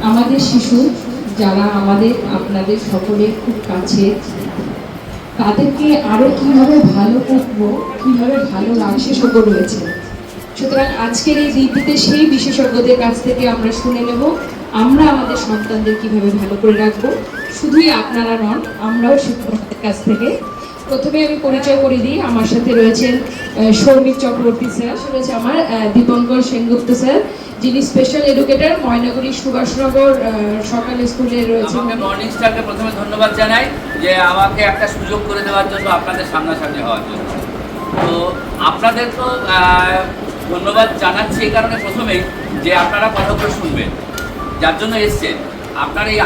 আমাদের শিশু যারা আপনাদের সকলের খুব কাছে, তাদেরকে আরো কিভাবে ভালো করবো, কিভাবে ভালো বিশেষজ্ঞ রয়েছে। সুতরাং আজকের এই দিনটিতে সেই বিশেষজ্ঞদের কাছ থেকে আমরা শুনে নেব আমরা আমাদের সন্তানদের কিভাবে ভালো করে রাখবো। শুধুই আপনারা নন, আমরাও শিক্ষকদের কাছ থেকে। প্রথমে আমি পরিচয় করে দিই, আমার সাথে রয়েছেন সৌমিক চক্রবর্তী স্যার, রয়েছে আমার দীপঙ্কর সেনগুপ্ত স্যার, যিনি স্পেশাল এডুকেটর ময়নাগুড়ি সুভাষনগর সরকারি স্কুলে রয়েছে। আমাকে মর্নিং স্টারকে প্রথমে ধন্যবাদ জানাই যে আমাকে একটা সুযোগ করে দেওয়ার জন্য, আপনাদের সামনাসামনি হওয়ার জন্য। তো আপনাদের তো ধন্যবাদ জানাচ্ছি এই কারণে প্রথমেই যে আপনারা কথাগুলো শুনবেন, যার জন্য এসছেন। আপনার এই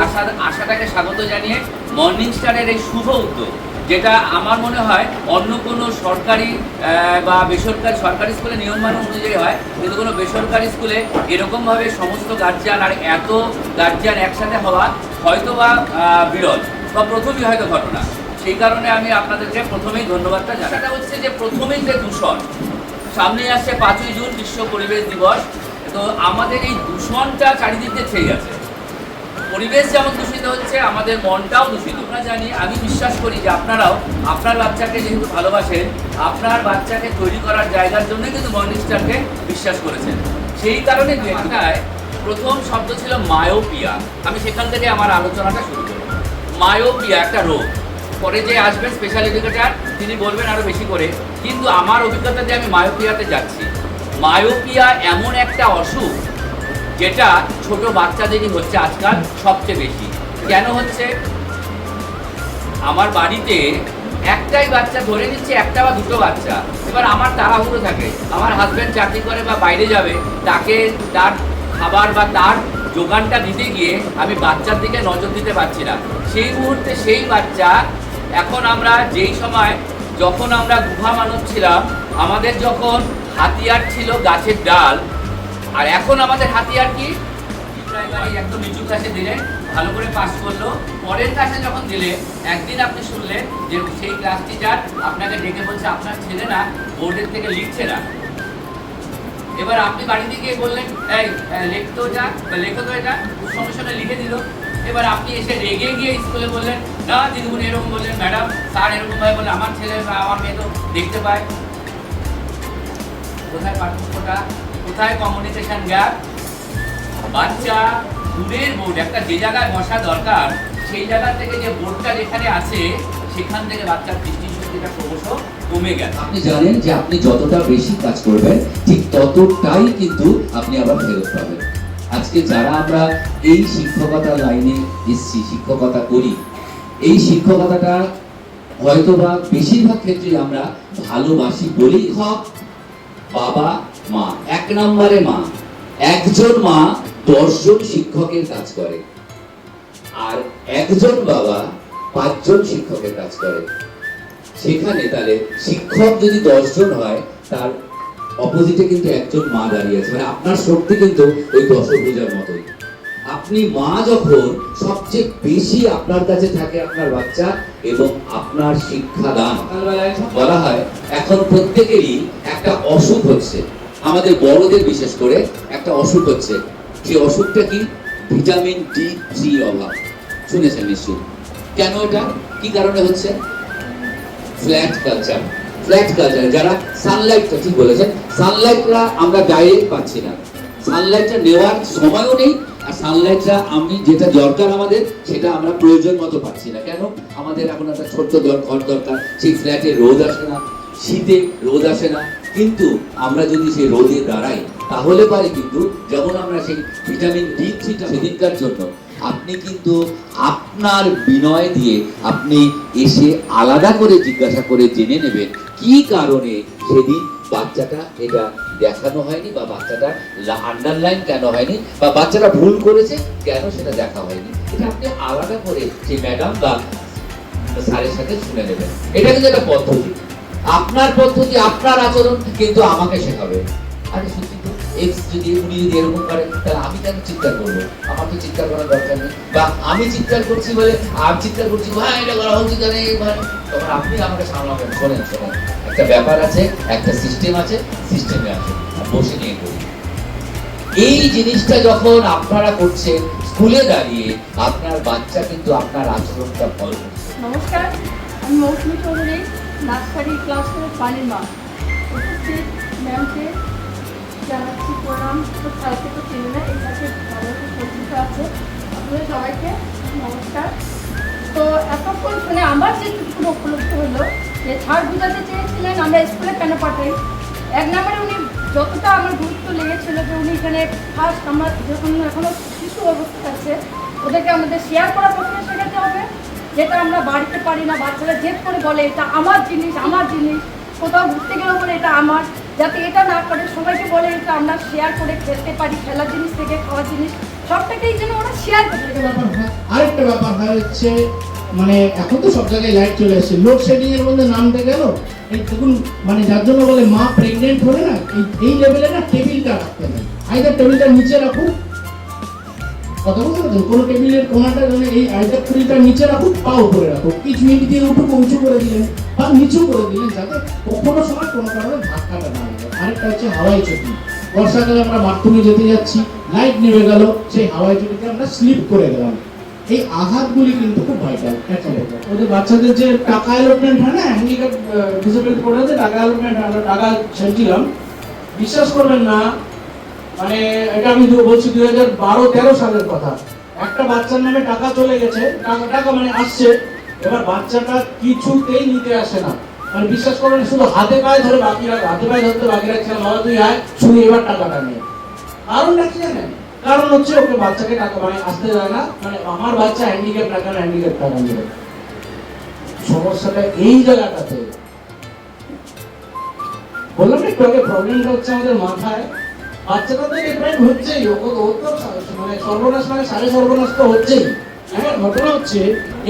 আশাটাকে স্বাগত জানিয়ে মর্নিং স্টারের এই শুভ উদ্যোগ, যেটা আমার মনে হয় অন্য কোনো সরকারি বা বেসরকারি, সরকারি স্কুলে নিয়মমানন অনুযায়ী হয়, কিন্তু কোনো বেসরকারি স্কুলে এরকমভাবে সমস্ত গার্জিয়ান আর এত গার্জিয়ান একসাথে হওয়া হয়তো বা বিরল বা প্রথমই হয়তো ঘটনা। সেই কারণে আমি আপনাদেরকে প্রথমেই ধন্যবাদটা জানাই। সেটা হচ্ছে যে প্রথমেই যে দূষণ, সামনে আসছে 5ই জুন বিশ্ব পরিবেশ দিবস। তো আমাদের এই দূষণটা চারিদিকে ছেয়ে গেছে। পরিবেশ যেমন দূষিত হচ্ছে, আমাদের মনটাও দূষিত। আমরা জানি, আমি বিশ্বাস করি যে আপনারাও আপনার বাচ্চাকে যেহেতু ভালোবাসেন, আপনার বাচ্চাকে তৈরি করার জায়গার জন্য কিন্তু মর্নিং স্টারকে বিশ্বাস করেছেন। সেই কারণে ভাষায় প্রথম শব্দ ছিল মায়োপিয়া। আমি সেখান থেকে আমার আলোচনাটা শুরু করি। মায়োপিয়া একটা রোগ, পরে যে আসবেন স্পেশাল এডুকেটর তিনি বলবেন আরও বেশি করে, কিন্তু আমার অভিজ্ঞতা দিয়ে আমি মায়োপিয়াতে যাচ্ছি। মায়োপিয়া এমন একটা অসুখ যেটা ছোট বাচ্চাদেরই হচ্ছে আজকাল সবচেয়ে বেশি। কেন হচ্ছে? আমার বাড়িতে একটাই বাচ্চা, ধরে নিচ্ছে একটা বা দুটো বাচ্চা, এবার আমার তাড়াহুড়ো থাকে, আমার হাজব্যান্ড চাকরি করে বা বাইরে যাবে, তাকে তার খাবার বা তার যোগানটা দিতে গিয়ে আমি বাচ্চার দিকে নজর দিতে পারছি না। সেই মুহূর্তে সেই বাচ্চা, এখন আমরা যেই সময় যখন আমরা গুহা মানব ছিলাম, আমাদের যখন হাতিয়ার ছিল গাছের ডাল, আর এখন আমাদের হাতিয়ার কি? প্রাইমারি একদম নিচু ক্লাসে দিলে ভালো করে পাস করলো, পরের ক্লাসে যখন দিলে একদিন আপনি শুনলেন যে সেই ক্লাস টিচার আপনাকে ডেকে বলছে আপনার ছেলে না বোর্ডের থেকে লিখছে না। এবার আপনি বাড়িতে গিয়ে বললেন এই লেখতো যা, লেখো তো এটা, সঙ্গে সঙ্গে লিখে দিল। এবার আপনি এসে রেগে গিয়ে স্কুলে বললেন না দিদিমণি এরকম বললেন, ম্যাডাম স্যার এরকমভাবে বললেন, আমার ছেলে বা আমার মেয়ে তো দেখতে পায়। কোথায় পার্থক্যটা? কোথায় কমিউনিকেশন গ্যাপ? বাচ্চা দূরের বোর্ড, একটা যে জায়গায় বসা দরকার সেই জায়গা থেকে যে বোর্ডটা যেখানে আছে সেখান থেকে বাচ্চার দৃষ্টিশক্তিটা ক্রমশ কমে গেছে। আপনি জানেন যে আপনি যতটা বেশি কাজ করবেন ঠিক ততটাই কিন্তু আপনি আবার ফেরত পাবেন। আজকে যারা আমরা এই শিক্ষকতার লাইনে এসেছি, শিক্ষকতা করি, এই শিক্ষকতাটা হয়তোবা বেশিরভাগ ক্ষেত্রে আমরা ভালোবাসি বলেই হোক। বাবা মা, 1 নম্বরে মা, একজন মা 10 জন শিক্ষকের কাজ করে, আর একজন বাবা 5 জন শিক্ষকের কাজ করে। সেখানে তাহলে শিক্ষক যদি 10 জন হয়, তার অপোজিটে কিন্তু একজন মা দাঁড়িয়ে আছে, মানে আপনার শক্তি কিন্তু ওই দশভুজার মতোই। আপনি মা যখন সবচেয়ে বেশি আপনার কাছে থাকে আপনার বাচ্চা এবং আপনার শিক্ষাদান। সকালবেলায় বলা হয় এখন প্রত্যেকেরই একটা অসুখ হচ্ছে, আমাদের বড়দের বিশেষ করে একটা অসুখ হচ্ছে। সেই অসুখটা কি? ভিটামিন D3 অভাব। শুনেছেন নিশ্চয়ই। কেন এটা কি কারণে হচ্ছে? Flat culture. ফ্ল্যাট কালচার, যারা সানলাইটটা, ঠিক বলেছেন, সানলাইটটা আমরা ডাইরেক্ট পাচ্ছি না, সানলাইটটা নেওয়ার সময়ও নেই, আর সানলাইটটা আমি যেটা দরকার আমাদের সেটা আমরা প্রয়োজন মতো পাচ্ছি না। কেন? আমাদের এখন একটা ছোট্ট ঘর দরকার, সেই ফ্ল্যাটে রোদ আসে না, শীতে রোদ আসে না। কিন্তু আমরা যদি সেই রোদে দাঁড়াই তাহলে পারে কিন্তু, যেমন আমরা সেই ভিটামিন D3টা সেদিনকার জন্য আপনি কিন্তু আপনার বিনয় দিয়ে আপনি এসে আলাদা করে জিজ্ঞাসা করে জেনে নেবেন কি কারণে সেদিন বাচ্চাটা এটা দেখানো হয়নি, বা বাচ্চাটা আন্ডারলাইন কেন হয়নি, বা বাচ্চাটা ভুল করেছে কেন সেটা দেখা হয়নি। এটা আপনি আলাদা করে সেই ম্যাডাম বা স্যারের সাথে শুনে নেবেন। এটা কিন্তু একটা পদ্ধতি, আপনার পদ্ধতি, আপনার আচরণ কিন্তু আমাকে শেখাবে। আরে সত্যি তো, এক্স যদি উনি যদি এরকম করে তাহলে আমি কেন চিৎকার করবো? আমার তো চিৎকার করার দরকার নেই, বা আমি চিৎকার করছি বলে আর চিৎকার করছি ভাই এটা করা উচিত নেই, তখন আপনি আমাকে সামলাবেন। শোনেন শোনেন, একটা ব্যাপার আছে, একটা সিস্টেম আছে, সিস্টেমে আছে, বসে নিয়ে করি। এই জিনিসটা যখন আপনারা করছেন, স্কুলে দাঁড়িয়ে আপনার বাচ্চা কিন্তু আপনার আচরণটা ফলো করছে। নমস্কার, আমি মৌসুমী চৌধুরী, নার্সারি ক্লাস 4 পানির মা। উপস্থিত ম্যামকে জানাচ্ছি প্রণাম। তো কালকে তো চিনি না, এই কাছে ভালো পরিচিত আছে। আপনাদের সবাইকে নমস্কার। তো এতক্ষণ শুনে আমার যেটুকু উপলব্ধ হলো যে ছাড় বোঝাতে চেয়েছিলেন আমরা স্কুলে কেন পাঠাই। এক নম্বরে উনি যতটা আমার গুরুত্ব লেগেছিল যে উনি এখানে ফার্স্ট আমার যখন এখনও শিশু অবস্থা আছে ওদেরকে আমাদের শেয়ার করার প্রক্রিয়া শেখাতে হবে, যেটা আমরা বাড়িতে পারি না। বাচ্চারা জেদ করে বলে এটা আমার জিনিস, আমার জিনিস, কোথাও ঘুরতে গেলেও বলে এটা আমার, যাতে এটা না করে সবাইকে বলে এটা আমরা শেয়ার করে খেলতে পারি, খেলার জিনিস থেকে খাওয়ার জিনিস সবটাকেই যেন ওরা শেয়ার করতে একটা ব্যাপার হয়, আরেকটা ব্যাপার হয় হচ্ছে মানে এখন তো সব জায়গায় লাইট চলে এসেছে, লোডশেডিং এর মধ্যে নামতে গেল এই দেখুন মানে যার জন্য বলে মা প্রেগনেন্ট হলে না এই লেভেলে না টেবিলটা রাখতে নেই, আইদার টেবিলটা নিচে রাখুন, কথা বলতে পারছেন, কোনো টেবিলের কোনাটা মানে এই আইদার টেবিলটা নিচে রাখুন, পা উপরে রাখুন, কিছু মিনিট দিয়ে উঁচু করে দিলেন বা নিচু করে দিলেন, যাতে কখনো সময় কোনো কারণে ধাক্কাটা না লাগে। আরেকটা হচ্ছে হাওয়াই চটি, বর্ষাকালে আমরা বাথরুমে যেতে যাচ্ছি, লাইট নেমে গেল, সেই হাওয়াই চটিতে আমরা স্লিপ করে গেলাম, এই আঘাতগুলি কিন্তু খুব ভাইটাল। ওদের বাচ্চাদের যে টাকা অ্যালটমেন্ট হয় না, হ্যান্ডিক্যাপ ডিসেবল কোটাতে টাকা অ্যালটমেন্ট, আমরা টাকা ছেড়েছিলাম, বিশ্বাস করবেন না, মানে এটা আমি বলছি 2012-13 সালের কথা। একটা বাচ্চার নামে টাকা চলে গেছে, টাকা মানে আসছে, এবার বাচ্চাটা কিছুতেই নিতে আসে না, মানে বিশ্বাস করবেন শুধু হাতে পায়ে ধরে হাতে পায়ে ধরতে বাকি রাখছিলাম, বাবা তুই আয় শুধু এবার টাকাটা নিয়ে। কারণটা কি জানেন? কারণ হচ্ছে ওকে বাচ্চাকে টাকা মানে আসতে যায় না, মানে আমার বাচ্চা হ্যান্ডিক্যাপ টাকা নেবে। সমস্যাটা এই জায়গাটাতে বললাম একটু আগে, প্রবলেমটা হচ্ছে আমাদের মাথায়। বাচ্চাটা তো ডিফারেন্ট হচ্ছেই, ও তো মানে সর্বনাশ মানে সাড়ে সর্বনাশ তো হচ্ছেই। হ্যাঁ, ঘটনা হচ্ছে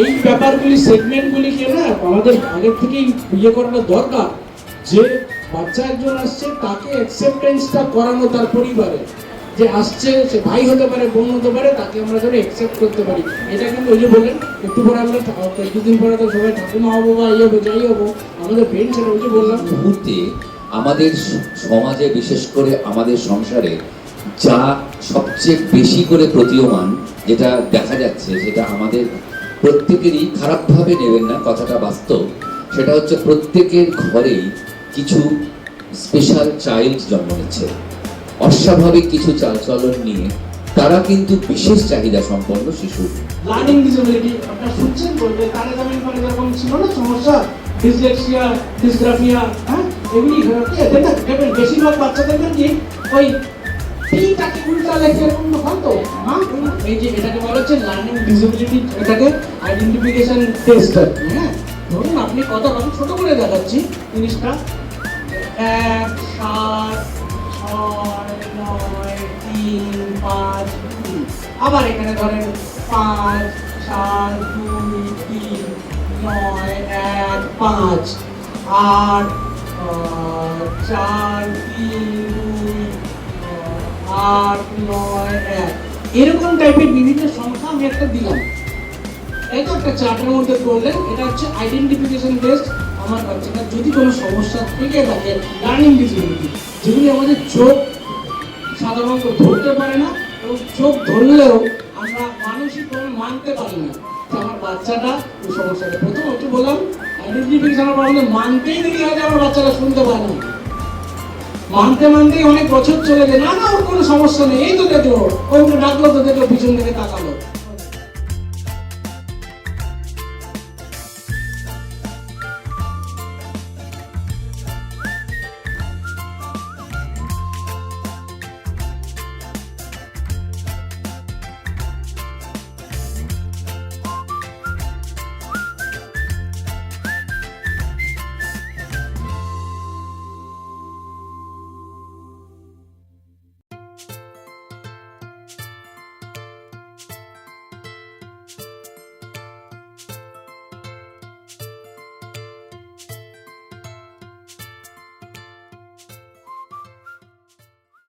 এই ব্যাপারগুলি সেগমেন্টগুলিকে না আমাদের আগের থেকেই ইয়ে করানো দরকার, যে বাচ্চা একজন আসছে তাকে অ্যাকসেপ্টেন্সটা করানো তার পরিবারে, যে আসছে সে ভাই হতে পারে, বোন হতে পারে, তাকে আমরা যেন অ্যাকসেপ্ট করতে পারি। এটা কিন্তু ওই যে বলেন একটু পরে আমরা কিছুদিন পরে তো সবাই ঠাকুমা হবো বা ইয়ে হবো যাই হবো, আমাদের পেন ছেড়ে ওই যে বললাম মুহূর্তে আমাদের সমাজে, বিশেষ করে আমাদের সংসারে যা সবচেয়ে বেশি করে প্রতীয়মান, যেটা দেখা যাচ্ছে, সেটা আমাদের প্রত্যেকেরই, খারাপভাবে নেবেন না, কথাটা বাস্তব, সেটা হচ্ছে প্রত্যেকের ঘরেই কিছু স্পেশাল চাইল্ড জন্ম নিচ্ছে, অস্বাভাবিক কিছু চালচলন নিয়ে। তারা কিন্তু বিশেষ চাহিদা সম্পন্ন শিশু। লার্নিং ডিসেবিলিটি আপনারা শুনছেন বলতে, তারা যেমন ছিল না সমস্যা, ডিসলেক্সিয়া, ডিসগ্রাফিয়া, হ্যাঁ এগুলি দেখবেন বেশিরভাগ বাচ্চাদের কি ওই টিটাকে উল্টা লেখে এরকম হয় তো, হ্যাঁ এই যে এটাকে বলা হচ্ছে লার্নিং ডিসেবিলিটি, এটাকে আইডেন্টিফিকেশন টেস্ট। হ্যাঁ ধরুন আপনি কত আমি ছোট করে দেখাচ্ছি জিনিসটা, 1 7 6 9 3 5 2, আবার এখানে ধরেন 5 4 2 3 9 1 5 8 4 3 2 8 9 1, এরকম টাইপের বিভিন্ন সংখ্যা আমি একটা দিলাম। এই তো একটা চার্টের মধ্যে করলেন, এটা হচ্ছে আইডেন্টিফিকেশন টেস্ট। আমার বাচ্চাটার যদি কোনো সমস্যা থেকে থাকে, লার্নিং ডিসেবিলিটি, যেগুলি আমাদের চোখ সাধারণত ধরতে পারে না, এবং চোখ ধরলেও আমরা মানসিকভাবে মানতে পারি না যে আমার বাচ্চাটা ওই সমস্যাটা। প্রথম হচ্ছে বললাম আইডেন্টিফিকেশন, আমাদের মানতেই দেরি হয় যে আমার বাচ্চাটা শুনতে পারে না, মানতেই অনেক বছর চলে যায়, না ওর কোনো সমস্যা নেই, এই তো দেখলো ওকে ডাকলো তো দেখলো পিছন থেকে তাকালো,